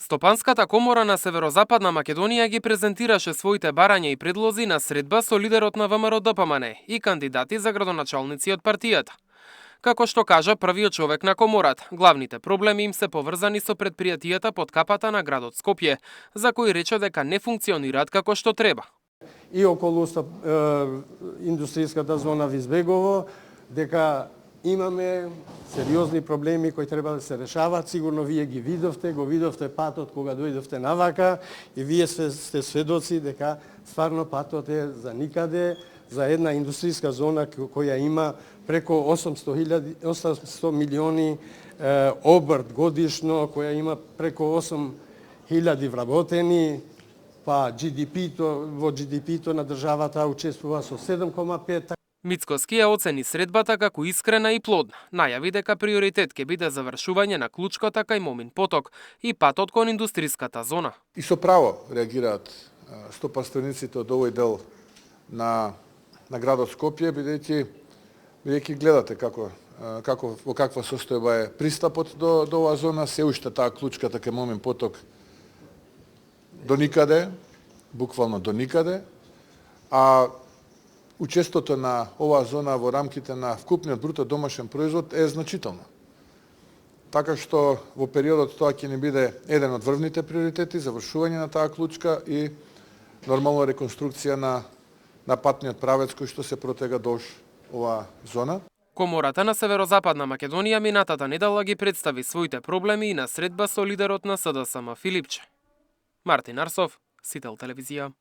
Стопанската комора на Северозападна Македонија ги презентираше своите барања и предлози на средба со лидерот на ВМРО-ДПМН и кандидати за градоначалници од партијата. Како што кажа првиот човек на комората, главните проблеми им се поврзани со предпријатијата под капата на градот Скопје, за кои рече дека не функционираат како што треба. И околу индустријската зона Визбегово, дека имаме сериозни проблеми кои треба да се решават. Сигурно вие ги видовте, го видовте патот кога дојдовте навака и вие сте сведоци дека стварно патот е за никаде, за една индустријска зона која има преко 800 милиони обрт годишно, која има преко 8.000 вработени, па во GDP-то на државата учествува со 7,5. Мицкоски ја оцени средбата како искрена и плодна. Најави дека приоритет ќе биде завршување на клучката кај Момин поток и патот кон индустријската зона. И со право реагираат стопанствениците од овој дел на градот Скопје, бидејќи гледате во каква состојба е пристапот до оваа зона, се уште таа клучката кај Момин поток до никаде, буквално до никаде, а учеството на оваа зона во рамките на вкупниот бруто домашен производ е значително. Така што во периодот тоа ќе ни биде еден од врвните приоритети, завршување на таа клучка и нормална реконструкција на патниот правец кој што се протега долж оваа зона. Комората на Северозападна Македонија минатата недела ги представи своите проблеми и на средба со лидерот на СДСМ Филипче. Мартин Арсов, Сител телевизија.